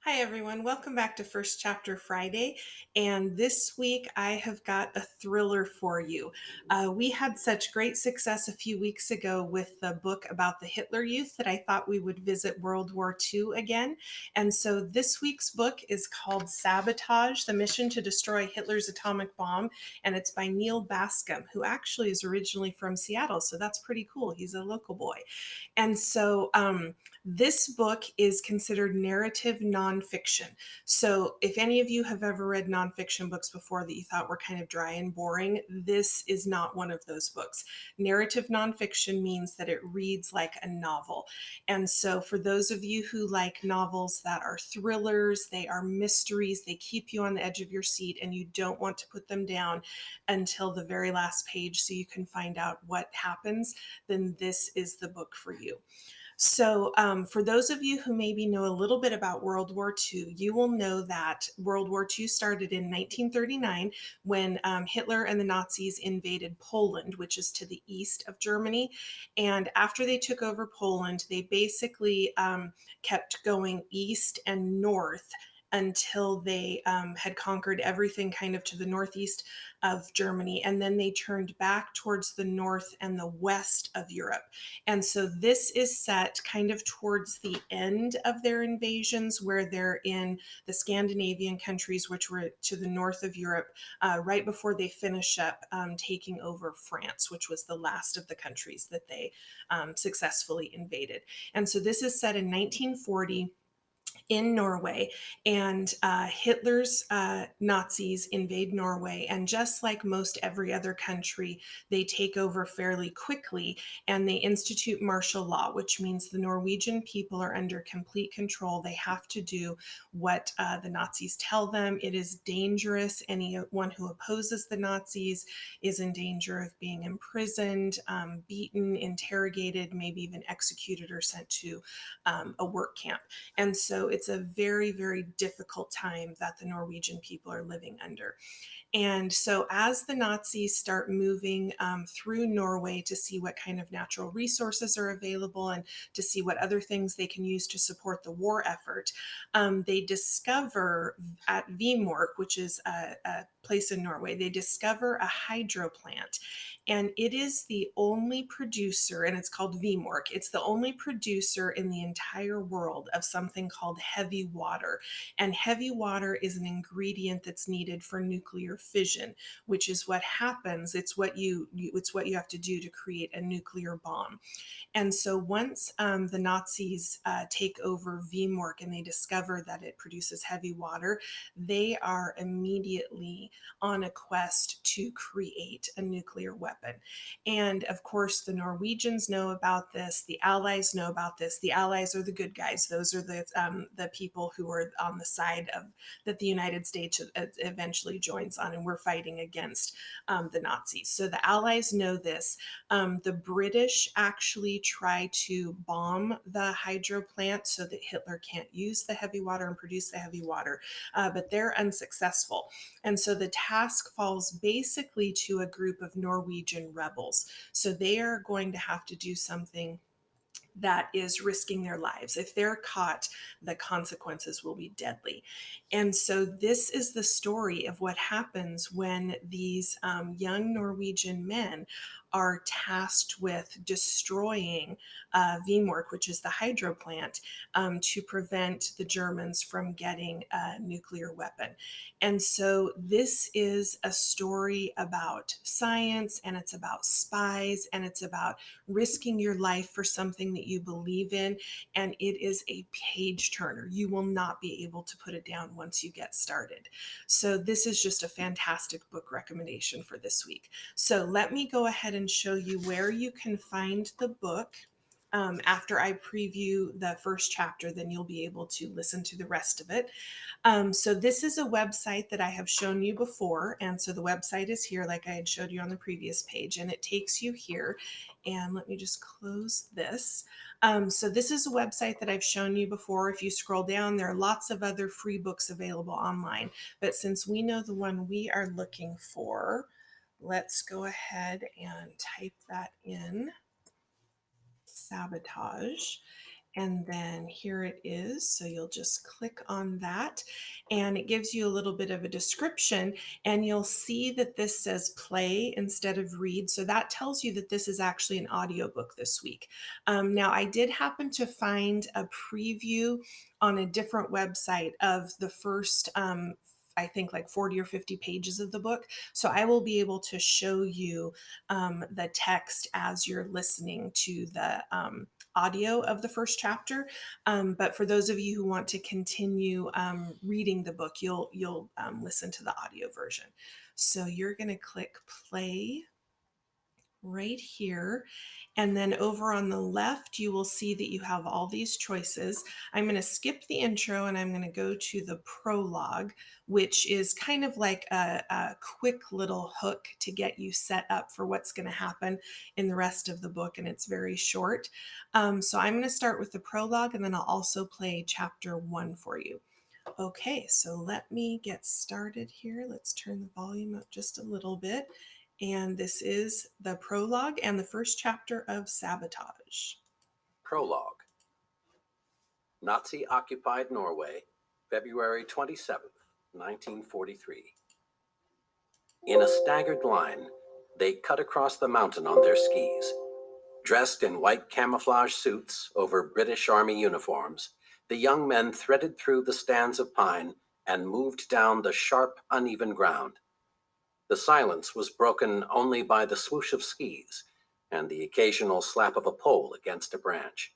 Hi, everyone. Welcome back to First Chapter Friday. And this week I have got a thriller for you. We had such great success a few weeks ago with the book about the Hitler Youth that I thought we would visit World War II again. And so this week's book is called Sabotage, The Mission to Destroy Hitler's Atomic Bomb. And it's by Neil Bascom, who actually is originally from Seattle. So that's pretty cool. He's a local boy. And so this book is considered narrative nonfiction. So if any of you have ever read nonfiction books before that you thought were kind of dry and boring, this is not one of those books. Narrative nonfiction means that it reads like a novel. And so for those of you who like novels that are thrillers, they are mysteries, they keep you on the edge of your seat and you don't want to put them down until the very last page so you can find out what happens, then this is the book for you. So, for those of you who maybe know a little bit about World War II, you will know that World War II started in 1939 when Hitler and the Nazis invaded Poland, which is to the east of Germany. And after they took over Poland, they basically kept going east and north until they had conquered everything kind of to the northeast of Germany. And then they turned back towards the north and the west of Europe. And so this is set kind of towards the end of their invasions, where they're in the Scandinavian countries, which were to the north of Europe, right before they finish up taking over France, which was the last of the countries that they successfully invaded. And so this is set in 1940 in Norway, and Hitler's Nazis invade Norway. And just like most every other country, they take over fairly quickly and they institute martial law, which means the Norwegian people are under complete control. They have to do what the Nazis tell them. It is dangerous. Anyone who opposes the Nazis is in danger of being imprisoned, beaten, interrogated, maybe even executed or sent to a work camp. And so it's a very, very difficult time that the Norwegian people are living under. And so, as the Nazis start moving through Norway to see what kind of natural resources are available and to see what other things they can use to support the war effort, they discover at Vimork, which is a place in Norway, they discover a hydro plant. And it is the only producer, and it's called Vimork. It's the only producer in the entire world of something called heavy water. And heavy water is an ingredient that's needed for nuclear fission, which is what happens. It's what you have to do to create a nuclear bomb. And so once the Nazis take over Vimork and they discover that it produces heavy water, they are immediately on a quest to create a nuclear weapon. And of course, the Norwegians know about this. The Allies know about this. The Allies are the good guys. Those are the people who are on the side of that the United States eventually joins on, and we're fighting against the Nazis. So the Allies know this. The British actually try to bomb the hydro plant so that Hitler can't use the heavy water and produce the heavy water, but they're unsuccessful. And so the task falls basically to a group of Norwegian rebels. So they are going to have to do something that is risking their lives. If they're caught, the consequences will be deadly. And so, this is the story of what happens when these young Norwegian men are tasked with destroying Vimork, which is the hydro plant, to prevent the Germans from getting a nuclear weapon. And so, this is a story about science, and it's about spies, and it's about risking your life for something that you believe in. And it is a page turner. You will not be able to put it down once you get started. So, this is just a fantastic book recommendation for this week. So, let me go ahead and show you where you can find the book. After I preview the first chapter, then you'll be able to listen to the rest of it. So this is a website that I have shown you before. And so the website is here, like I had showed you on the previous page, and it takes you here. And let me just close this. So this is a website that I've shown you before. If you scroll down, there are lots of other free books available online. But since we know the one we are looking for, let's go ahead and type that in. Sabotage. And then here it is. So you'll just click on that and it gives you a little bit of a description, and you'll see that this says play instead of read. So that tells you that this is actually an audiobook this week. Now I did happen to find a preview on a different website of the first I think like 40 or 50 pages of the book. So I will be able to show you the text as you're listening to the audio of the first chapter. But for those of you who want to continue reading the book, you'll listen to the audio version. So you're going to click play right here. And then over on the left, you will see that you have all these choices. I'm going to skip the intro and I'm going to go to the prologue, which is kind of like a quick little hook to get you set up for what's going to happen in the rest of the book. And it's very short. So I'm going to start with the prologue, and then I'll also play chapter 1 for you. Okay, so let me get started here. Let's turn the volume up just a little bit. And this is the prologue and the first chapter of Sabotage. Prologue. Nazi-occupied Norway, February 27th, 1943. In a staggered line, they cut across the mountain on their skis. Dressed in white camouflage suits over British Army uniforms, the young men threaded through the stands of pine and moved down the sharp, uneven ground. The silence was broken only by the swoosh of skis and the occasional slap of a pole against a branch.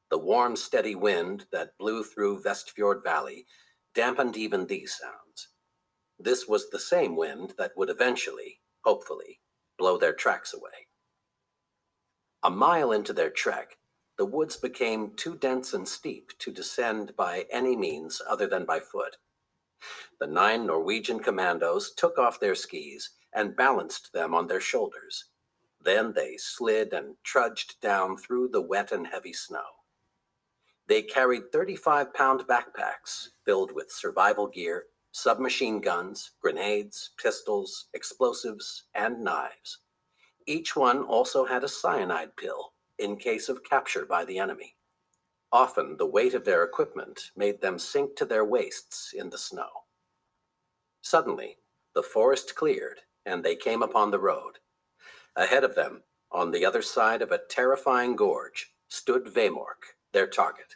The warm, steady wind that blew through Vestfjord Valley dampened even these sounds. This was the same wind that would eventually, hopefully, blow their tracks away. A mile into their trek, the woods became too dense and steep to descend by any means other than by foot. The 9 Norwegian commandos took off their skis and balanced them on their shoulders. Then they slid and trudged down through the wet and heavy snow. They carried 35-pound backpacks filled with survival gear, submachine guns, grenades, pistols, explosives, and knives. Each one also had a cyanide pill in case of capture by the enemy. Often, the weight of their equipment made them sink to their waists in the snow. Suddenly, the forest cleared, and they came upon the road. Ahead of them, on the other side of a terrifying gorge, stood Vemork, their target.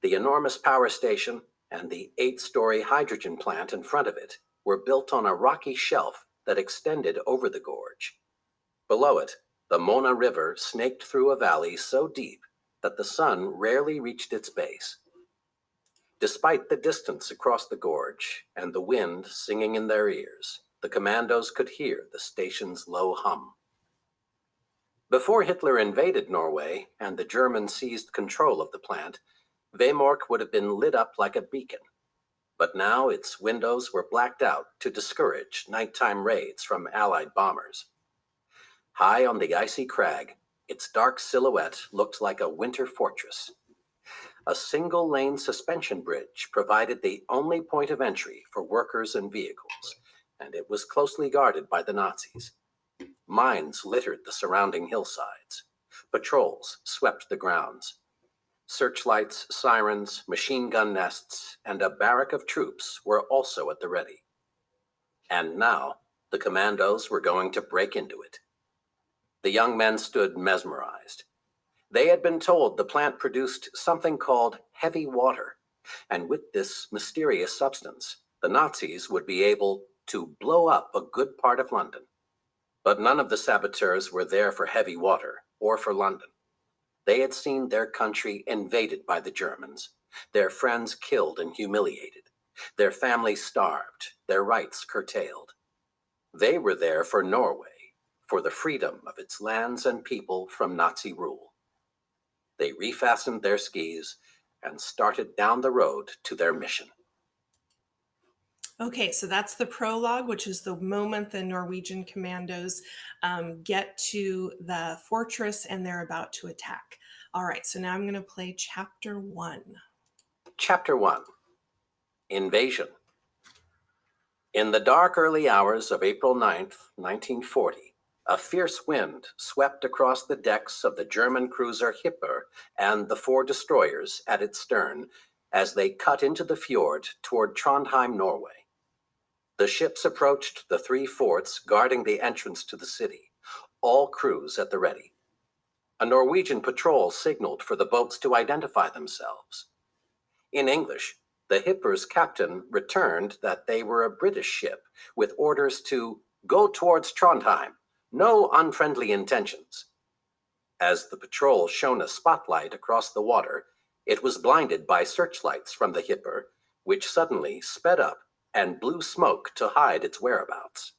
The enormous power station and the 8-story hydrogen plant in front of it were built on a rocky shelf that extended over the gorge. Below it, the Mona River snaked through a valley so deep that the sun rarely reached its base. Despite the distance across the gorge and the wind singing in their ears, the commandos could hear the station's low hum. Before Hitler invaded Norway and the Germans seized control of the plant, Vemork would have been lit up like a beacon. But now its windows were blacked out to discourage nighttime raids from Allied bombers. High on the icy crag, its dark silhouette looked like a winter fortress. A single-lane suspension bridge provided the only point of entry for workers and vehicles, and it was closely guarded by the Nazis. Mines littered the surrounding hillsides. Patrols swept the grounds. Searchlights, sirens, machine gun nests, and a barrack of troops were also at the ready. And now, the commandos were going to break into it. The young men stood mesmerized. They had been told the plant produced something called heavy water, and with this mysterious substance, the Nazis would be able to blow up a good part of London. But none of the saboteurs were there for heavy water or for London. They had seen their country invaded by the Germans, their friends killed and humiliated, their families starved, their rights curtailed. They were there for Norway, for the freedom of its lands and people from Nazi rule. They refastened their skis and started down the road to their mission. Okay, so that's the prologue, which is the moment the Norwegian commandos get to the fortress and they're about to attack. All right, so now I'm going to play chapter 1. Chapter 1. Invasion. In the dark early hours of April 9th, 1940, A fierce wind swept across the decks of the German cruiser Hipper and the 4 destroyers at its stern as they cut into the fjord toward Trondheim, Norway. The ships approached the 3 forts guarding the entrance to the city, all crews at the ready. A Norwegian patrol signaled for the boats to identify themselves. In English, the Hipper's captain returned that they were a British ship with orders to go towards Trondheim, no unfriendly intentions. As the patrol shone a spotlight across the water, it was blinded by searchlights from the Hipper, which suddenly sped up and blew smoke to hide its whereabouts.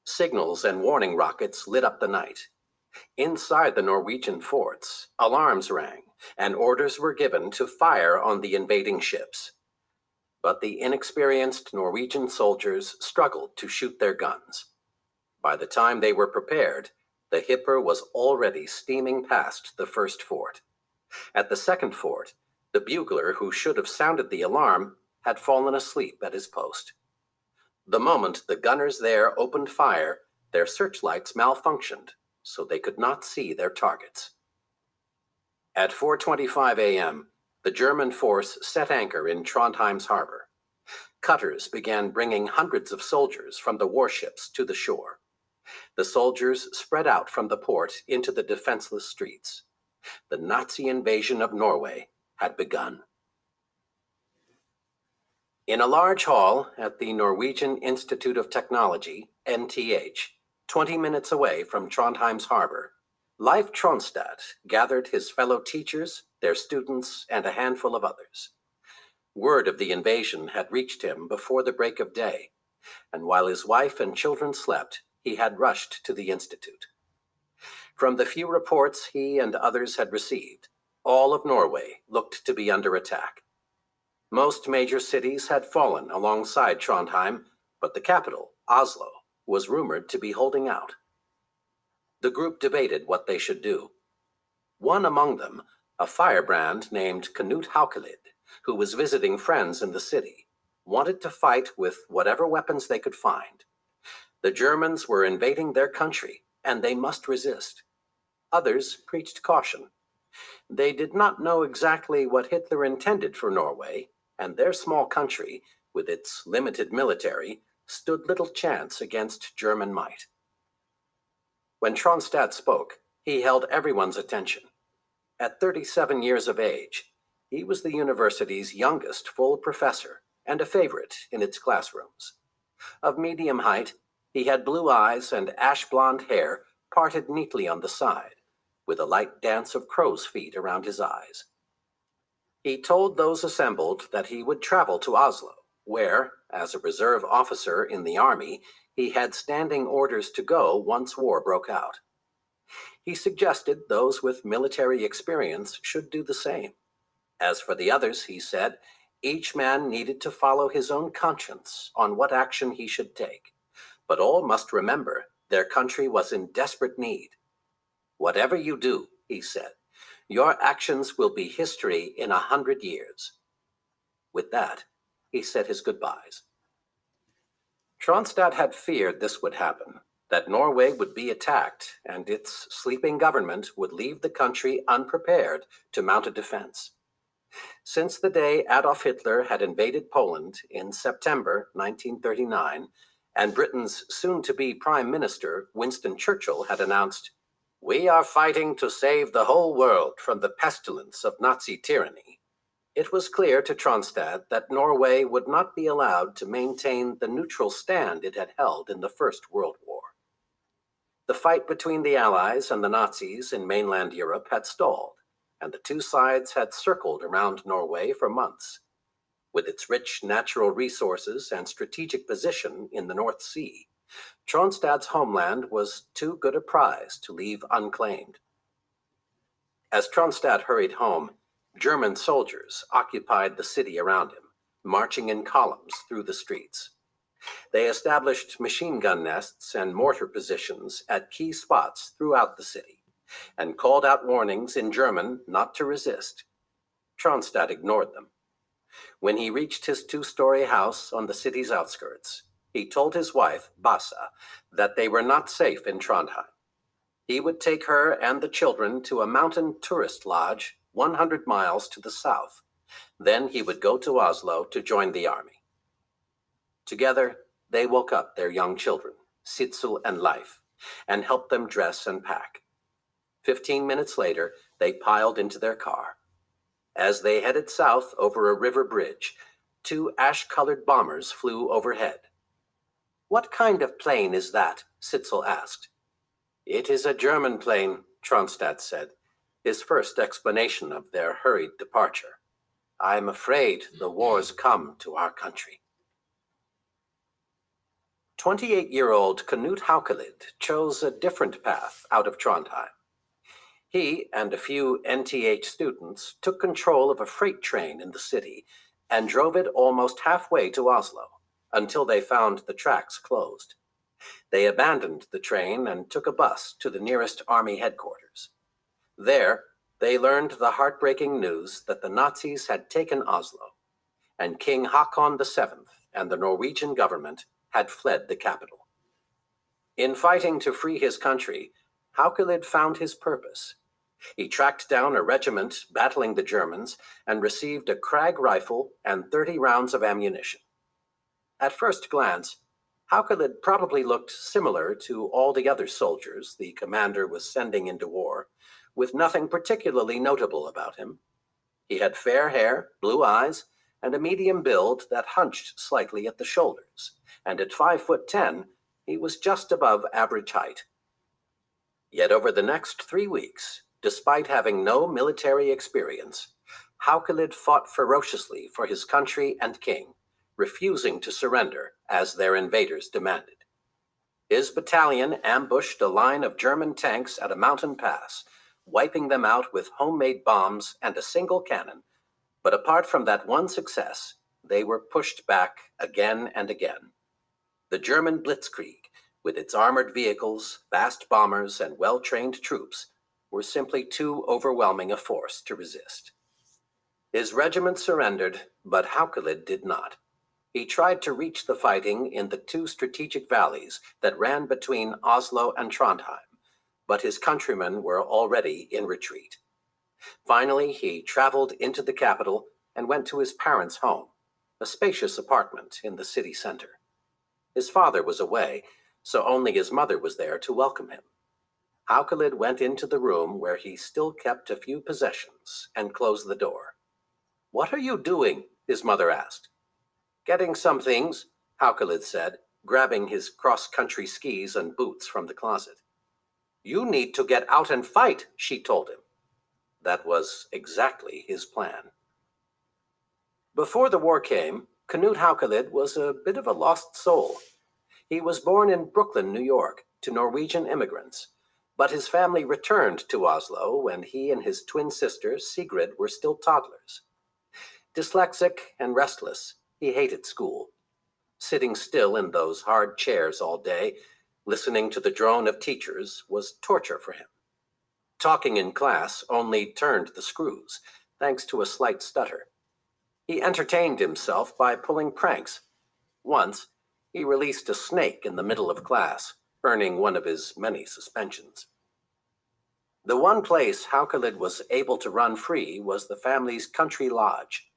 Signals and warning rockets lit up the night. Inside the Norwegian forts, alarms rang, and orders were given to fire on the invading ships. But the inexperienced Norwegian soldiers struggled to shoot their guns. By the time they were prepared, the Hipper was already steaming past the first fort. At the second fort, the bugler who should have sounded the alarm had fallen asleep at his post. The moment the gunners there opened fire, their searchlights malfunctioned, so they could not see their targets. At 4:25 a.m., the German force set anchor in Trondheim's harbor. Cutters began bringing hundreds of soldiers from the warships to the shore. The soldiers spread out from the port into the defenseless streets. The Nazi invasion of Norway had begun. In a large hall at the Norwegian Institute of Technology, NTH, 20 minutes away from Trondheim's harbor, Leif Tronstad gathered his fellow teachers, their students, and a handful of others. Word of the invasion had reached him before the break of day, and while his wife and children slept, he had rushed to the institute. From the few reports he and others had received, all of Norway looked to be under attack. Most major cities had fallen alongside Trondheim, but the capital, Oslo, was rumored to be holding out. The group debated what they should do. One among them, a firebrand named Knut Haukelid, who was visiting friends in the city, wanted to fight with whatever weapons they could find. The Germans were invading their country, and they must resist. Others preached caution. They did not know exactly what Hitler intended for Norway, and their small country, with its limited military, stood little chance against German might. When Tronstad spoke, he held everyone's attention. At 37 years of age, he was the university's youngest full professor and a favorite in its classrooms. Of medium height, he had blue eyes and ash-blonde hair parted neatly on the side, with a light dance of crow's feet around his eyes. He told those assembled that he would travel to Oslo, where, as a reserve officer in the army, he had standing orders to go once war broke out. He suggested those with military experience should do the same. As for the others, he said, each man needed to follow his own conscience on what action he should take. But all must remember their country was in desperate need. Whatever you do, he said, your actions will be history in 100 years. With that, he said his goodbyes. Tronstad had feared this would happen, that Norway would be attacked and its sleeping government would leave the country unprepared to mount a defense. Since the day Adolf Hitler had invaded Poland in September 1939, and Britain's soon-to-be Prime Minister, Winston Churchill, had announced, "We are fighting to save the whole world from the pestilence of Nazi tyranny," it was clear to Tronstad that Norway would not be allowed to maintain the neutral stand it had held in the First World War. The fight between the Allies and the Nazis in mainland Europe had stalled, and the two sides had circled around Norway for months. With its rich natural resources and strategic position in the North Sea, Tronstad's homeland was too good a prize to leave unclaimed. As Tronstad hurried home, German soldiers occupied the city around him, marching in columns through the streets. They established machine gun nests and mortar positions at key spots throughout the city, and called out warnings in German not to resist. Tronstad ignored them. When he reached his two-story house on the city's outskirts, He told his wife, Bassa, that they were not safe in Trondheim. He would take her and the children to a mountain tourist lodge 100 miles to the south. Then he would go to Oslo to join the army. Together, they woke up their young children, Sitzel and Leif, and helped them dress and pack. 15 minutes later, they piled into their car. As they headed south over a river bridge, 2 ash-colored bombers flew overhead. "What kind of plane is that?" Sitzel asked. "It is a German plane," Tronstad said, his first explanation of their hurried departure. "I'm afraid the war's come to our country." 28-year-old Knut Haukelid chose a different path out of Trondheim. He and a few NTH students took control of a freight train in the city and drove it almost halfway to Oslo, until they found the tracks closed. They abandoned the train and took a bus to the nearest army headquarters. There, they learned the heartbreaking news that the Nazis had taken Oslo, and King Haakon VII and the Norwegian government had fled the capital. In fighting to free his country, Haukelid found his purpose. He tracked down a regiment battling the Germans and received a Krag rifle and 30 rounds of ammunition. At first glance, Haukelid probably looked similar to all the other soldiers the commander was sending into war, with nothing particularly notable about him. He had fair hair, blue eyes, and a medium build that hunched slightly at the shoulders, and at 5'10", he was just above average height. Yet over the next 3 weeks, despite having no military experience, Haukelid fought ferociously for his country and king, refusing to surrender as their invaders demanded. His battalion ambushed a line of German tanks at a mountain pass, wiping them out with homemade bombs and a single cannon. But apart from that one success, they were pushed back again and again. The German blitzkrieg, with its armored vehicles, fast bombers, and well-trained troops, were simply too overwhelming a force to resist. His regiment surrendered, but Haukelid did not. He tried to reach the fighting in the 2 strategic valleys that ran between Oslo and Trondheim, but his countrymen were already in retreat. Finally, he traveled into the capital and went to his parents' home, a spacious apartment in the city center. His father was away, so only his mother was there to welcome him. Haukelid went into the room where he still kept a few possessions and closed the door. "What are you doing?" his mother asked. "Getting some things," Haukelid said, grabbing his cross-country skis and boots from the closet. "You need to get out and fight," she told him. That was exactly his plan. Before the war came, Knut Haukelid was a bit of a lost soul. He was born in Brooklyn, New York, to Norwegian immigrants, but his family returned to Oslo when he and his twin sister, Sigrid, were still toddlers. Dyslexic and restless, he hated school. Sitting still in those hard chairs all day, listening to the drone of teachers, was torture for him. Talking in class only turned the screws, thanks to a slight stutter. He entertained himself by pulling pranks. Once, he released a snake in the middle of class, earning one of his many suspensions. The one place Haukelid was able to run free was the family's country lodge.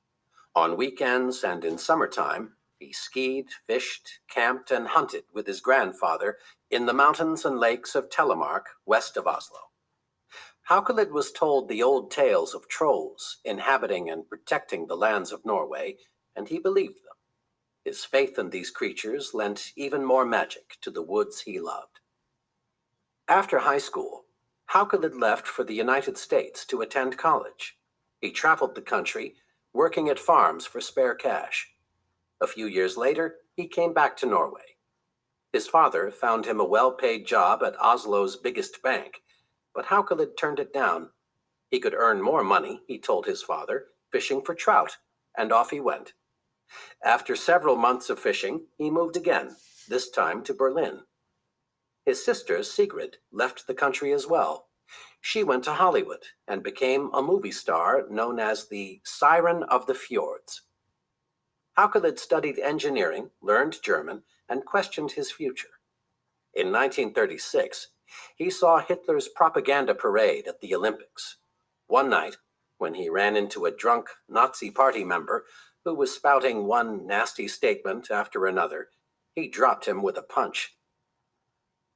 On weekends and in summertime, he skied, fished, camped, and hunted with his grandfather in the mountains and lakes of Telemark, west of Oslo. Haukelid was told the old tales of trolls inhabiting and protecting the lands of Norway, and he believed them. His faith in these creatures lent even more magic to the woods he loved. After high school, Haukelid left for the United States to attend college. He traveled the country, working at farms for spare cash. A few years later, he came back to Norway. His father found him a well-paid job at Oslo's biggest bank, but Haukelid turned it down. He could earn more money, he told his father, fishing for trout, and off he went. After several months of fishing, he moved again, this time to Berlin. His sister, Sigrid, left the country as well. She went to Hollywood and became a movie star known as the Siren of the Fjords. Haukelid studied engineering, learned German, and questioned his future. In 1936, he saw Hitler's propaganda parade at the Olympics. One night, when he ran into a drunk Nazi party member who was spouting one nasty statement after another, he dropped him with a punch.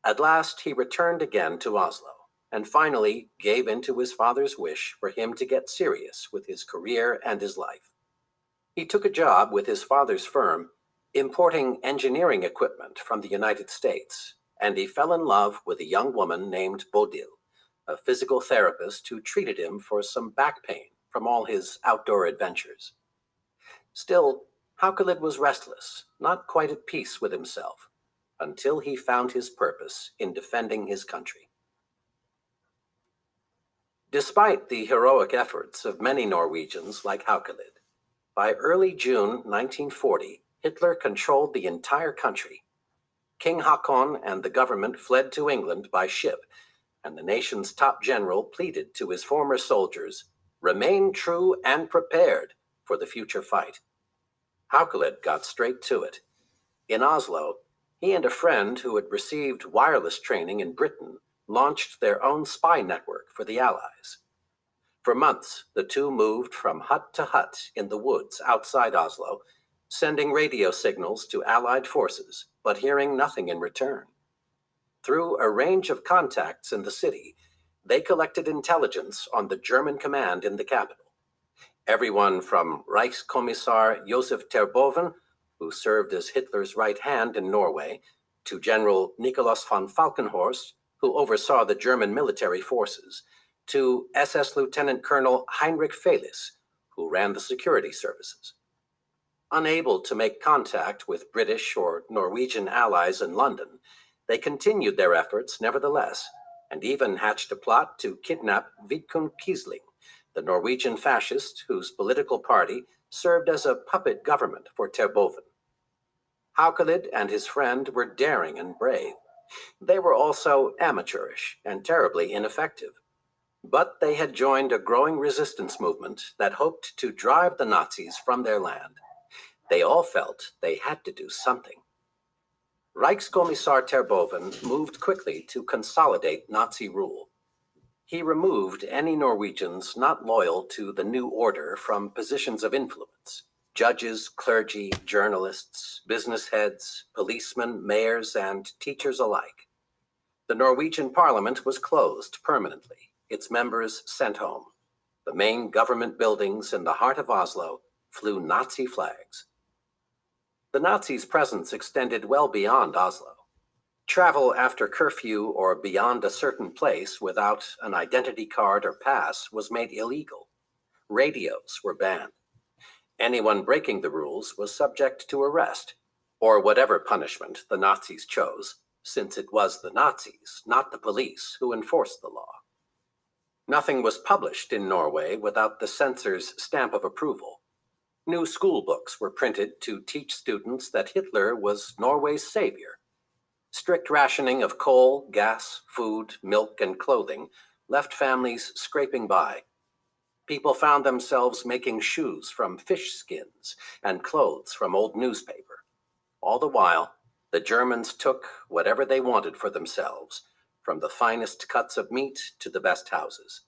At last, he returned again to Oslo, and finally gave in to his father's wish for him to get serious with his career and his life. He took a job with his father's firm, importing engineering equipment from the United States, and he fell in love with a young woman named Bodil, a physical therapist who treated him for some back pain from all his outdoor adventures. Still, Haukelid was restless, not quite at peace with himself, until he found his purpose in defending his country. Despite the heroic efforts of many Norwegians like Haukelid, by early June 1940, Hitler controlled the entire country. King Haakon and the government fled to England by ship, and the nation's top general pleaded to his former soldiers, "Remain true and prepared for the future fight." Haukelid got straight to it. In Oslo, he and a friend who had received wireless training in Britain launched their own spy network for the Allies. For months, the two moved from hut to hut in the woods outside Oslo, sending radio signals to Allied forces, but hearing nothing in return. Through a range of contacts in the city, they collected intelligence on the German command in the capital. Everyone from Reichskommissar Josef Terboven, who served as Hitler's right hand in Norway, to General Nikolaus von Falkenhorst, who oversaw the German military forces, to SS Lieutenant Colonel Heinrich Felis, who ran the security services. Unable to make contact with British or Norwegian allies in London, they continued their efforts nevertheless, and even hatched a plot to kidnap Vidkun Quisling, the Norwegian fascist whose political party served as a puppet government for Terboven. Haukelid and his friend were daring and brave. They were also amateurish and terribly ineffective. But they had joined a growing resistance movement that hoped to drive the Nazis from their land. They all felt they had to do something. Reichskommissar Terboven moved quickly to consolidate Nazi rule. He removed any Norwegians not loyal to the new order from positions of influence: judges, clergy, journalists, business heads, policemen, mayors, and teachers alike. The Norwegian parliament was closed permanently, its members sent home. The main government buildings in the heart of Oslo flew Nazi flags. The Nazis' presence extended well beyond Oslo. Travel after curfew or beyond a certain place without an identity card or pass was made illegal. Radios were banned. Anyone breaking the rules was subject to arrest, or whatever punishment the Nazis chose, since it was the Nazis, not the police, who enforced the law. Nothing was published in Norway without the censor's stamp of approval. New school books were printed to teach students that Hitler was Norway's savior. Strict rationing of coal, gas, food, milk, and clothing left families scraping by. People found themselves making shoes from fish skins and clothes from old newspaper. All the while, the Germans took whatever they wanted for themselves, from the finest cuts of meat to the best houses.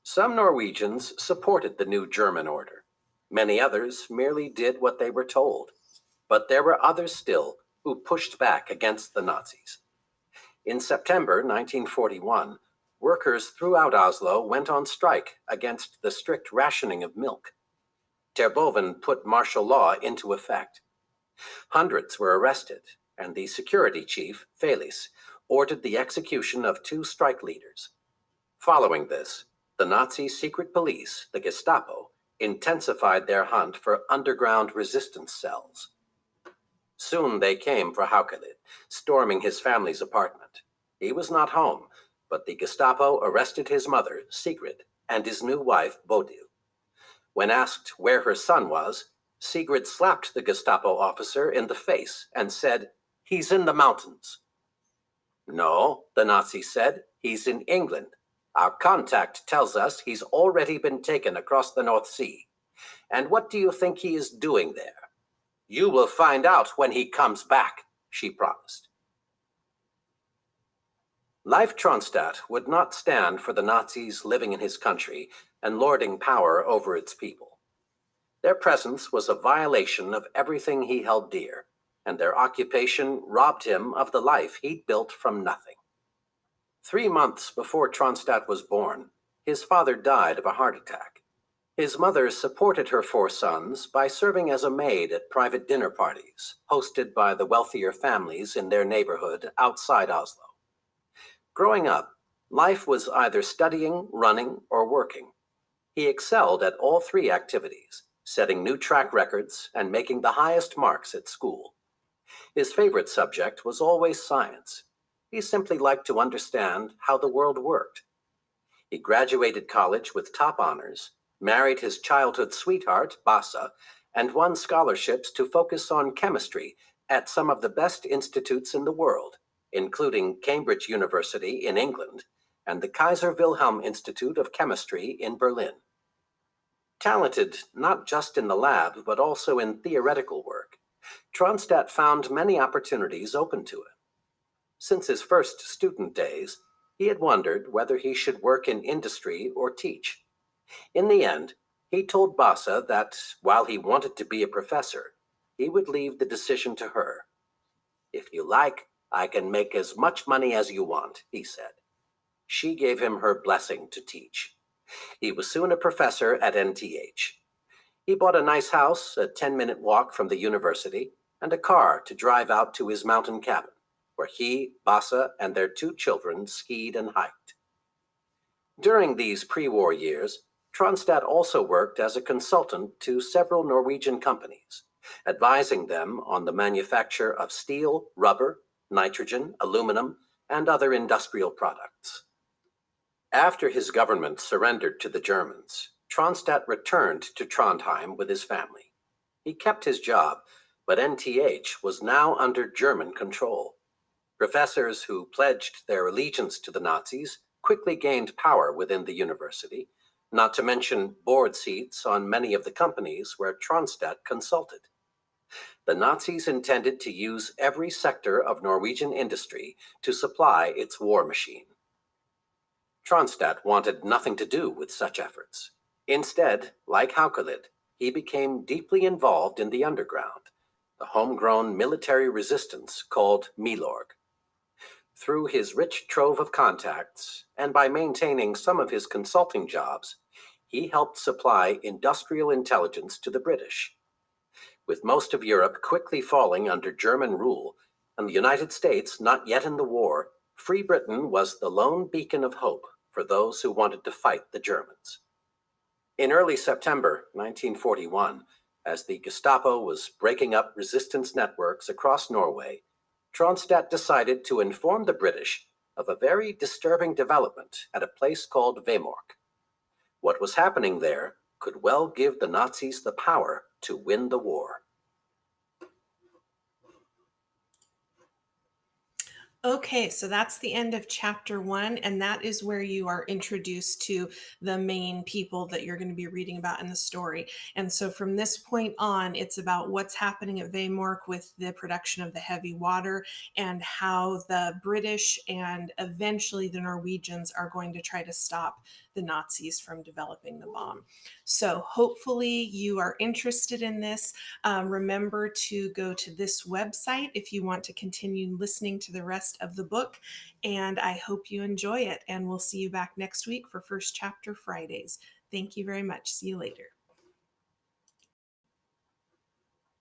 Some Norwegians supported the new German order. Many others merely did what they were told. But there were others still who pushed back against the Nazis. In September 1941, workers throughout Oslo went on strike against the strict rationing of milk. Terboven put martial law into effect. Hundreds were arrested, and the security chief, Felis, ordered the execution of 2 strike leaders. Following this, the Nazi secret police, the Gestapo, intensified their hunt for underground resistance cells. Soon they came for Haukelid, storming his family's apartment. He was not home, but the Gestapo arrested his mother, Sigrid, and his new wife, Bodil. When asked where her son was, Sigrid slapped the Gestapo officer in the face and said, "He's in the mountains." "No," the Nazi said, "he's in England. Our contact tells us he's already been taken across the North Sea. And what do you think he is doing there? You will find out when he comes back, she promised. Leif Tronstadt would not stand for the Nazis living in his country and lording power over its people. Their presence was a violation of everything he held dear, and their occupation robbed him of the life he'd built from nothing. 3 months before Tronstadt was born, his father died of a heart attack. His mother supported her 4 sons by serving as a maid at private dinner parties, hosted by the wealthier families in their neighborhood outside Oslo. Growing up, Leif was either studying, running, or working. He excelled at all 3 activities, setting new track records and making the highest marks at school. His favorite subject was always science. He simply liked to understand how the world worked. He graduated college with top honors, married his childhood sweetheart, Bassa, and won scholarships to focus on chemistry at some of the best institutes in the world, including Cambridge University in England and the Kaiser Wilhelm Institute of Chemistry in Berlin. Talented not just in the lab, but also in theoretical work, Tronstadt found many opportunities open to him. Since his first student days, he had wondered whether he should work in industry or teach. In the end, he told Bassa that while he wanted to be a professor, he would leave the decision to her. "If you like, I can make as much money as you want," he said. She gave him her blessing to teach. He was soon a professor at NTH. He bought a nice house, a 10-minute walk from the university, and a car to drive out to his mountain cabin, where he, Bassa, and their 2 children skied and hiked. During these pre-war years, Tronstadt also worked as a consultant to several Norwegian companies, advising them on the manufacture of steel, rubber, nitrogen, aluminum, and other industrial products. After his government surrendered to the Germans, Tronstadt returned to Trondheim with his family. He kept his job, but NTH was now under German control. Professors who pledged their allegiance to the Nazis quickly gained power within the university, not to mention board seats on many of the companies where Tronstadt consulted. The Nazis intended to use every sector of Norwegian industry to supply its war machine. Tronstadt wanted nothing to do with such efforts. Instead, like Haukelit, he became deeply involved in the underground, the homegrown military resistance called Milorg. Through his rich trove of contacts, and by maintaining some of his consulting jobs, he helped supply industrial intelligence to the British. With most of Europe quickly falling under German rule, and the United States not yet in the war, Free Britain was the lone beacon of hope for those who wanted to fight the Germans. In early September 1941, as the Gestapo was breaking up resistance networks across Norway, Tronstadt decided to inform the British of a very disturbing development at a place called Vemork. What was happening there could well give the Nazis the power to win the war. Okay, so that's the end of chapter 1, and that is where you are introduced to the main people that you're going to be reading about in the story. And so from this point on, it's about what's happening at Vemork with the production of the heavy water and how the British and eventually the Norwegians are going to try to stop the Nazis from developing the bomb. So hopefully you are interested in this. Remember to go to this website if you want to continue listening to the rest of the book. And I hope you enjoy it. And we'll see you back next week for First Chapter Fridays. Thank you very much. See you later.